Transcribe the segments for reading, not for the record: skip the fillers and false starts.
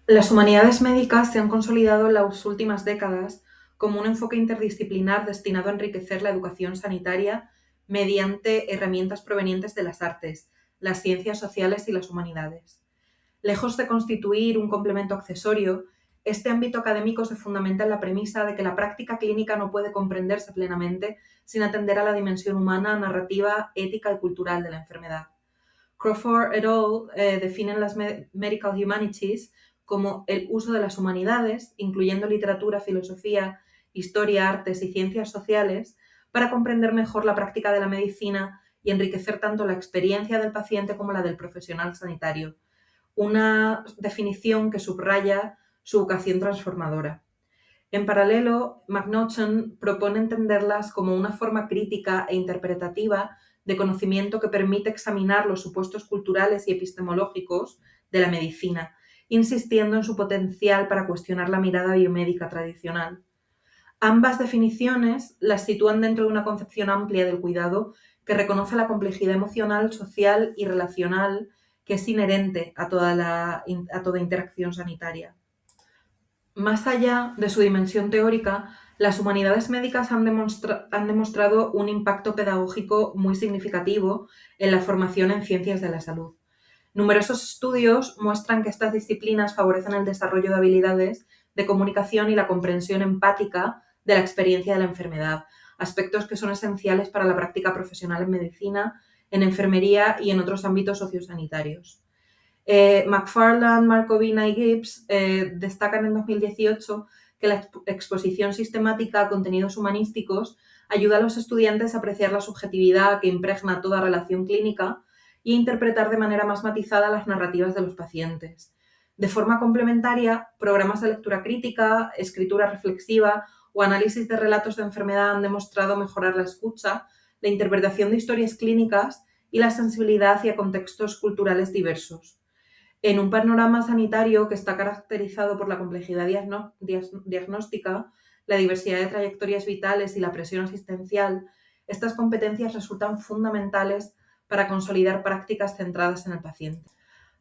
Las humanidades médicas se han consolidado en las últimas décadas como un enfoque interdisciplinar destinado a enriquecer la educación sanitaria mediante herramientas provenientes de las artes, las ciencias sociales y las humanidades. Lejos de constituir un complemento accesorio, este ámbito académico se fundamenta en la premisa de que la práctica clínica no puede comprenderse plenamente sin atender a la dimensión humana, narrativa, ética y cultural de la enfermedad. Crawford et al. Definen las Medical Humanities como el uso de las humanidades, incluyendo literatura, filosofía, historia, artes y ciencias sociales, para comprender mejor la práctica de la medicina y enriquecer tanto la experiencia del paciente como la del profesional sanitario. Una definición que subraya su vocación transformadora. En paralelo, McNaughton propone entenderlas como una forma crítica e interpretativa de conocimiento que permite examinar los supuestos culturales y epistemológicos de la medicina, insistiendo en su potencial para cuestionar la mirada biomédica tradicional. Ambas definiciones las sitúan dentro de una concepción amplia del cuidado que reconoce la complejidad emocional, social y relacional que es inherente a toda interacción sanitaria. Más allá de su dimensión teórica, las humanidades médicas han demostrado un impacto pedagógico muy significativo en la formación en ciencias de la salud. Numerosos estudios muestran que estas disciplinas favorecen el desarrollo de habilidades de comunicación y la comprensión empática de la experiencia de la enfermedad, aspectos que son esenciales para la práctica profesional en medicina, en enfermería y en otros ámbitos sociosanitarios. McFarland, Markovina y Gibbs destacan en 2018 que la exposición sistemática a contenidos humanísticos ayuda a los estudiantes a apreciar la subjetividad que impregna toda relación clínica y a interpretar de manera más matizada las narrativas de los pacientes. De forma complementaria, programas de lectura crítica, escritura reflexiva o análisis de relatos de enfermedad han demostrado mejorar la escucha, la interpretación de historias clínicas y la sensibilidad hacia contextos culturales diversos. En un panorama sanitario que está caracterizado por la complejidad diagnóstica, la diversidad de trayectorias vitales y la presión asistencial, estas competencias resultan fundamentales para consolidar prácticas centradas en el paciente.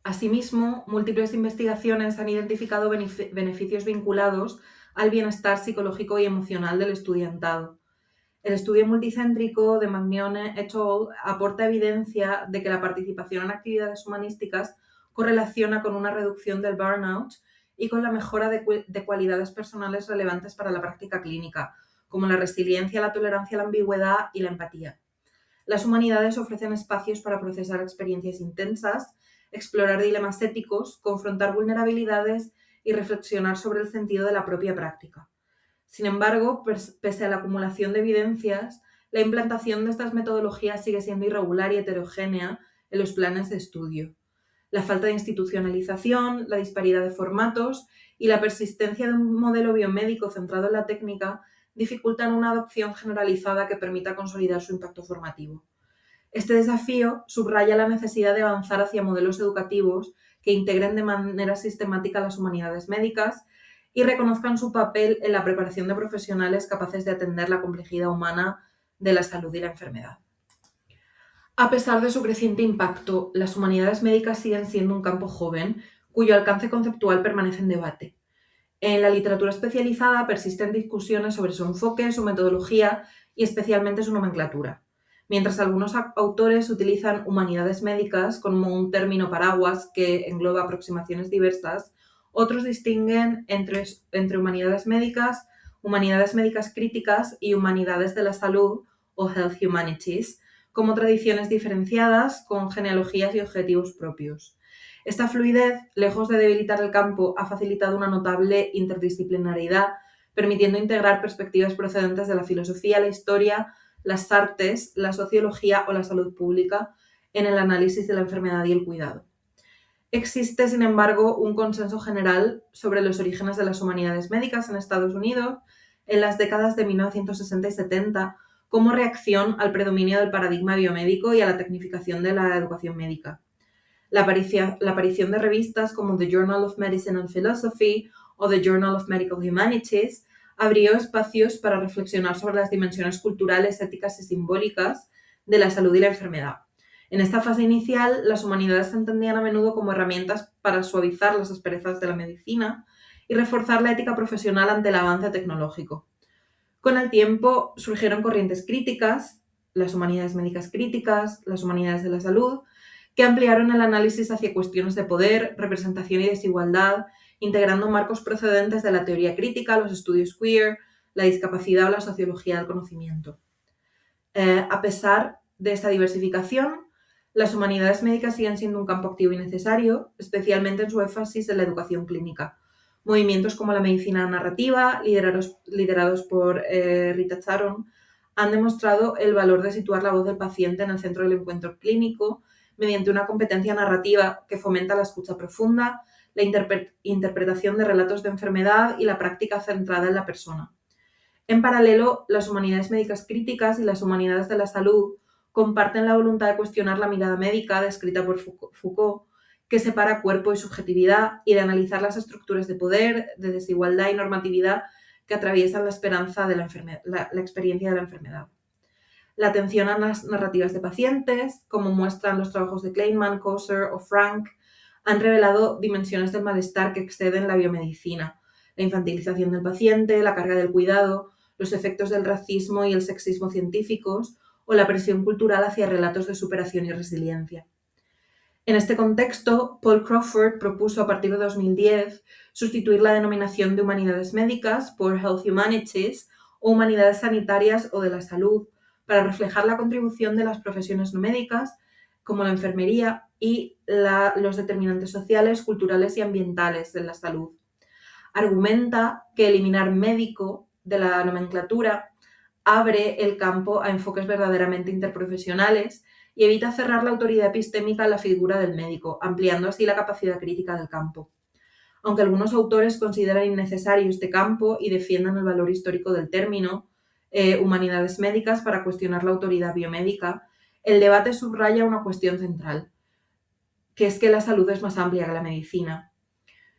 Asimismo, múltiples investigaciones han identificado beneficios vinculados al bienestar psicológico y emocional del estudiantado. El estudio multicéntrico de Magnone et al. Aporta evidencia de que la participación en actividades humanísticas correlaciona con una reducción del burnout y con la mejora de cualidades personales relevantes para la práctica clínica, como la resiliencia, la tolerancia a la ambigüedad y la empatía. Las humanidades ofrecen espacios para procesar experiencias intensas, explorar dilemas éticos, confrontar vulnerabilidades y reflexionar sobre el sentido de la propia práctica. Sin embargo, pese a la acumulación de evidencias, la implantación de estas metodologías sigue siendo irregular y heterogénea en los planes de estudio. La falta de institucionalización, la disparidad de formatos y la persistencia de un modelo biomédico centrado en la técnica dificultan una adopción generalizada que permita consolidar su impacto formativo. Este desafío subraya la necesidad de avanzar hacia modelos educativos que integren de manera sistemática las humanidades médicas y reconozcan su papel en la preparación de profesionales capaces de atender la complejidad humana de la salud y la enfermedad. A pesar de su creciente impacto, las humanidades médicas siguen siendo un campo joven cuyo alcance conceptual permanece en debate. En la literatura especializada persisten discusiones sobre su enfoque, su metodología y especialmente su nomenclatura. Mientras algunos autores utilizan humanidades médicas como un término paraguas que engloba aproximaciones diversas, otros distinguen entre humanidades médicas críticas y humanidades de la salud o health humanities, como tradiciones diferenciadas con genealogías y objetivos propios. Esta fluidez, lejos de debilitar el campo, ha facilitado una notable interdisciplinariedad, permitiendo integrar perspectivas procedentes de la filosofía, la historia, las artes, la sociología o la salud pública en el análisis de la enfermedad y el cuidado. Existe, sin embargo, un consenso general sobre los orígenes de las humanidades médicas en Estados Unidos en las décadas de 1960 y 70 como reacción al predominio del paradigma biomédico y a la tecnificación de la educación médica. La aparición de revistas como The Journal of Medicine and Philosophy o The Journal of Medical Humanities abrió espacios para reflexionar sobre las dimensiones culturales, éticas y simbólicas de la salud y la enfermedad. En esta fase inicial, las humanidades se entendían a menudo como herramientas para suavizar las asperezas de la medicina y reforzar la ética profesional ante el avance tecnológico. Con el tiempo surgieron corrientes críticas, las humanidades médicas críticas, las humanidades de la salud, que ampliaron el análisis hacia cuestiones de poder, representación y desigualdad, integrando marcos procedentes de la teoría crítica, los estudios queer, la discapacidad o la sociología del conocimiento. A pesar de esta diversificación, las humanidades médicas siguen siendo un campo activo y necesario, especialmente en su énfasis en la educación clínica. Movimientos como la medicina narrativa, liderados por Rita Charon, han demostrado el valor de situar la voz del paciente en el centro del encuentro clínico mediante una competencia narrativa que fomenta la escucha profunda, la interpretación de relatos de enfermedad y la práctica centrada en la persona. En paralelo, las humanidades médicas críticas y las humanidades de la salud comparten la voluntad de cuestionar la mirada médica descrita por Foucault, que separa cuerpo y subjetividad, y de analizar las estructuras de poder, de desigualdad y normatividad que atraviesan la experiencia de la enfermedad. La atención a las narrativas de pacientes, como muestran los trabajos de Kleinman, Koser o Frank, han revelado dimensiones del malestar que exceden la biomedicina, la infantilización del paciente, la carga del cuidado, los efectos del racismo y el sexismo científicos o la presión cultural hacia relatos de superación y resiliencia. En este contexto, Paul Crawford propuso a partir de 2010 sustituir la denominación de humanidades médicas por Health Humanities o humanidades sanitarias o de la salud, para reflejar la contribución de las profesiones no médicas, como la enfermería, y los determinantes sociales, culturales y ambientales de la salud. Argumenta que eliminar médico de la nomenclatura abre el campo a enfoques verdaderamente interprofesionales y evita cerrar la autoridad epistémica a la figura del médico, ampliando así la capacidad crítica del campo. Aunque algunos autores consideran innecesario este campo y defiendan el valor histórico del término humanidades médicas para cuestionar la autoridad biomédica, el debate subraya una cuestión central, que es que la salud es más amplia que la medicina.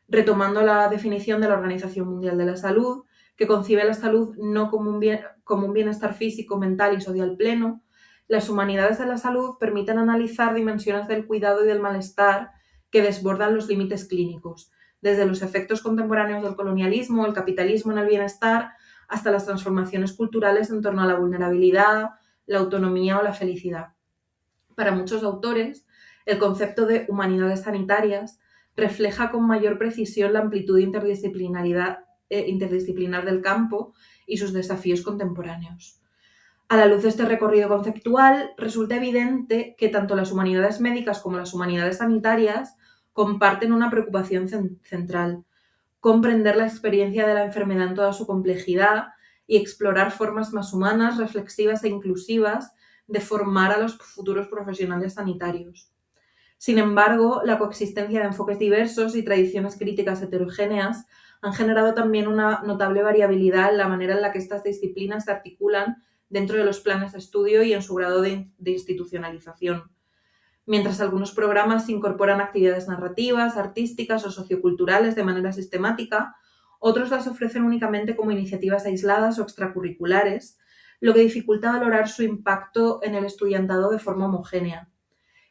Retomando la definición de la Organización Mundial de la Salud, que concibe la salud no como un bienestar físico, mental y social pleno, las humanidades de la salud permiten analizar dimensiones del cuidado y del malestar que desbordan los límites clínicos, desde los efectos contemporáneos del colonialismo, el capitalismo en el bienestar, hasta las transformaciones culturales en torno a la vulnerabilidad, la autonomía o la felicidad. Para muchos autores, el concepto de humanidades sanitarias refleja con mayor precisión la amplitud interdisciplinar del campo y sus desafíos contemporáneos. A la luz de este recorrido conceptual, resulta evidente que tanto las humanidades médicas como las humanidades sanitarias comparten una preocupación central: comprender la experiencia de la enfermedad en toda su complejidad y explorar formas más humanas, reflexivas e inclusivas de formar a los futuros profesionales sanitarios. Sin embargo, la coexistencia de enfoques diversos y tradiciones críticas heterogéneas han generado también una notable variabilidad en la manera en la que estas disciplinas se articulan dentro de los planes de estudio y en su grado de institucionalización. Mientras algunos programas incorporan actividades narrativas, artísticas o socioculturales de manera sistemática, otros las ofrecen únicamente como iniciativas aisladas o extracurriculares, lo que dificulta valorar su impacto en el estudiantado de forma homogénea.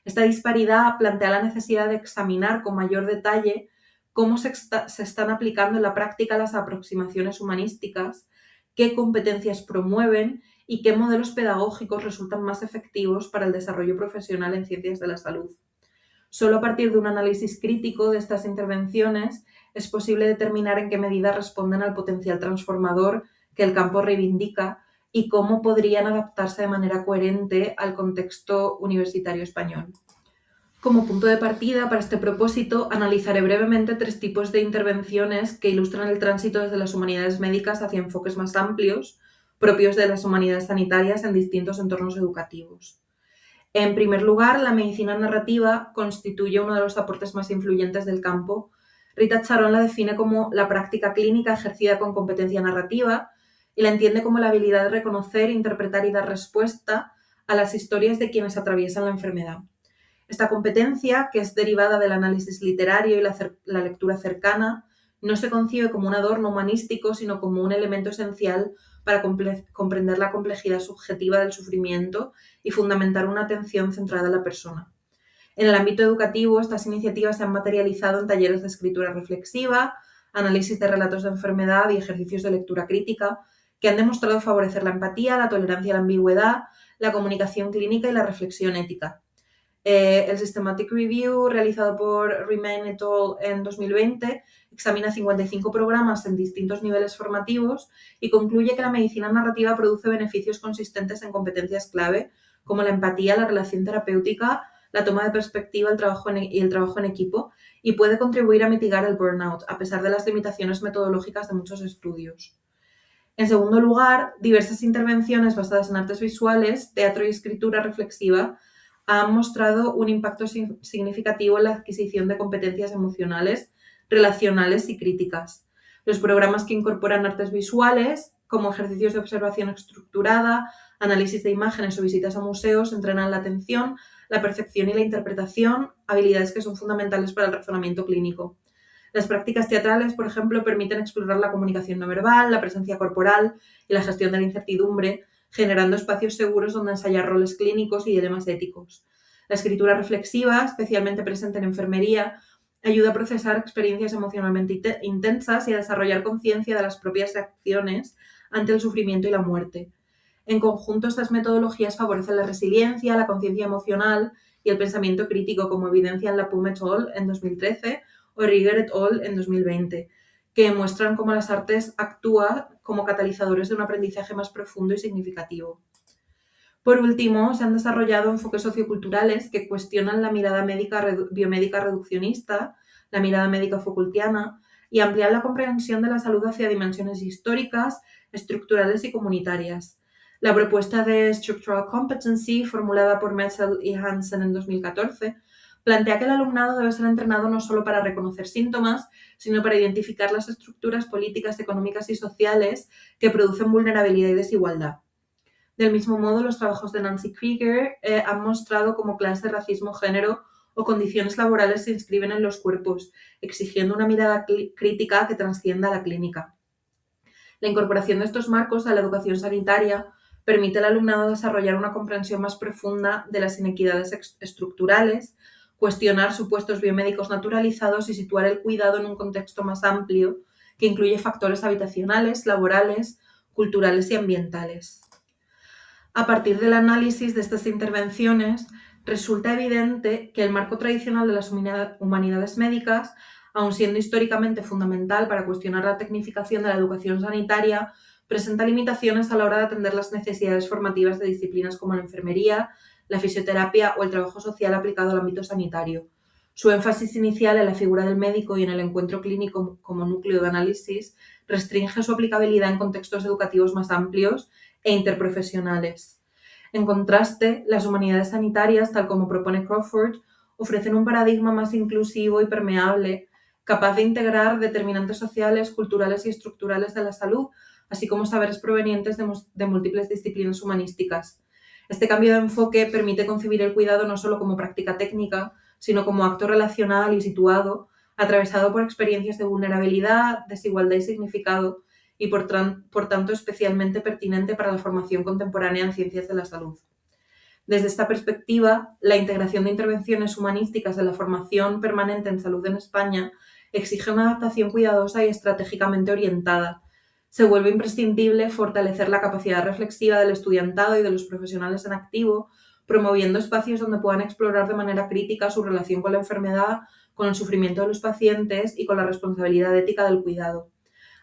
Esta disparidad plantea la necesidad de examinar con mayor detalle cómo se están aplicando en la práctica las aproximaciones humanísticas, qué competencias promueven y qué modelos pedagógicos resultan más efectivos para el desarrollo profesional en ciencias de la salud. Solo a partir de un análisis crítico de estas intervenciones es posible determinar en qué medida responden al potencial transformador que el campo reivindica y cómo podrían adaptarse de manera coherente al contexto universitario español. Como punto de partida para este propósito, analizaré brevemente 3 tipos de intervenciones que ilustran el tránsito desde las humanidades médicas hacia enfoques más amplios, propios de las humanidades sanitarias en distintos entornos educativos. En primer lugar, la medicina narrativa constituye uno de los aportes más influyentes del campo. Rita Charon la define como la práctica clínica ejercida con competencia narrativa y la entiende como la habilidad de reconocer, interpretar y dar respuesta a las historias de quienes atraviesan la enfermedad. Esta competencia, que es derivada del análisis literario y la lectura cercana, no se concibe como un adorno humanístico, sino como un elemento esencial para comprender la complejidad subjetiva del sufrimiento y fundamentar una atención centrada en la persona. En el ámbito educativo, estas iniciativas se han materializado en talleres de escritura reflexiva, análisis de relatos de enfermedad y ejercicios de lectura crítica, que han demostrado favorecer la empatía, la tolerancia a la ambigüedad, la comunicación clínica y la reflexión ética. El Systematic Review, realizado por Remain et al. En 2020, examina 55 programas en distintos niveles formativos y concluye que la medicina narrativa produce beneficios consistentes en competencias clave, como la empatía, la relación terapéutica, la toma de perspectiva el trabajo en equipo, y puede contribuir a mitigar el burnout, a pesar de las limitaciones metodológicas de muchos estudios. En segundo lugar, diversas intervenciones basadas en artes visuales, teatro y escritura reflexiva han mostrado un impacto significativo en la adquisición de competencias emocionales, relacionales y críticas. Los programas que incorporan artes visuales, como ejercicios de observación estructurada, análisis de imágenes o visitas a museos, entrenan la atención, la percepción y la interpretación, habilidades que son fundamentales para el razonamiento clínico. Las prácticas teatrales, por ejemplo, permiten explorar la comunicación no verbal, la presencia corporal y la gestión de la incertidumbre, generando espacios seguros donde ensayar roles clínicos y dilemas éticos. La escritura reflexiva, especialmente presente en enfermería, ayuda a procesar experiencias emocionalmente intensas y a desarrollar conciencia de las propias reacciones ante el sufrimiento y la muerte. En conjunto, estas metodologías favorecen la resiliencia, la conciencia emocional y el pensamiento crítico, como evidencian Lapum et al. En 2013 o Rieger et al. En 2020, que muestran cómo las artes actúan como catalizadores de un aprendizaje más profundo y significativo. Por último, se han desarrollado enfoques socioculturales que cuestionan la mirada biomédica reduccionista, la mirada médica Foucaultiana, y amplían la comprensión de la salud hacia dimensiones históricas, estructurales y comunitarias. La propuesta de Structural Competency, formulada por Metzel y Hansen en 2014, plantea que el alumnado debe ser entrenado no solo para reconocer síntomas, sino para identificar las estructuras políticas, económicas y sociales que producen vulnerabilidad y desigualdad. Del mismo modo, los trabajos de Nancy Krieger han mostrado cómo clases de racismo, género o condiciones laborales se inscriben en los cuerpos, exigiendo una mirada crítica que trascienda a la clínica. La incorporación de estos marcos a la educación sanitaria permite al alumnado desarrollar una comprensión más profunda de las inequidades estructurales, cuestionar supuestos biomédicos naturalizados y situar el cuidado en un contexto más amplio que incluye factores habitacionales, laborales, culturales y ambientales. A partir del análisis de estas intervenciones, resulta evidente que el marco tradicional de las humanidades médicas, aun siendo históricamente fundamental para cuestionar la tecnificación de la educación sanitaria, presenta limitaciones a la hora de atender las necesidades formativas de disciplinas como la enfermería, la fisioterapia o el trabajo social aplicado al ámbito sanitario. Su énfasis inicial en la figura del médico y en el encuentro clínico como núcleo de análisis restringe su aplicabilidad en contextos educativos más amplios e interprofesionales. En contraste, las humanidades sanitarias, tal como propone Crawford, ofrecen un paradigma más inclusivo y permeable, capaz de integrar determinantes sociales, culturales y estructurales de la salud, así como saberes provenientes de múltiples disciplinas humanísticas. Este cambio de enfoque permite concebir el cuidado no solo como práctica técnica, sino como acto relacional y situado, atravesado por experiencias de vulnerabilidad, desigualdad y significado, y por tanto especialmente pertinente para la formación contemporánea en ciencias de la salud. Desde esta perspectiva, la integración de intervenciones humanísticas en la formación permanente en salud en España exige una adaptación cuidadosa y estratégicamente orientada. Se vuelve imprescindible fortalecer la capacidad reflexiva del estudiantado y de los profesionales en activo, promoviendo espacios donde puedan explorar de manera crítica su relación con la enfermedad, con el sufrimiento de los pacientes y con la responsabilidad ética del cuidado.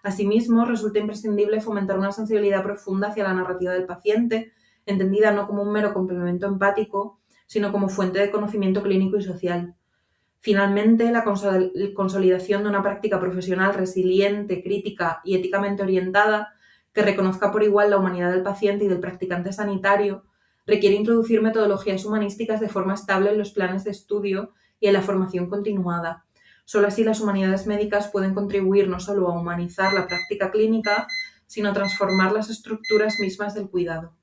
Asimismo, resulta imprescindible fomentar una sensibilidad profunda hacia la narrativa del paciente, entendida no como un mero complemento empático, sino como fuente de conocimiento clínico y social. Finalmente, la consolidación de una práctica profesional resiliente, crítica y éticamente orientada, que reconozca por igual la humanidad del paciente y del practicante sanitario, requiere introducir metodologías humanísticas de forma estable en los planes de estudio y en la formación continuada. Solo así las humanidades médicas pueden contribuir no solo a humanizar la práctica clínica, sino a transformar las estructuras mismas del cuidado.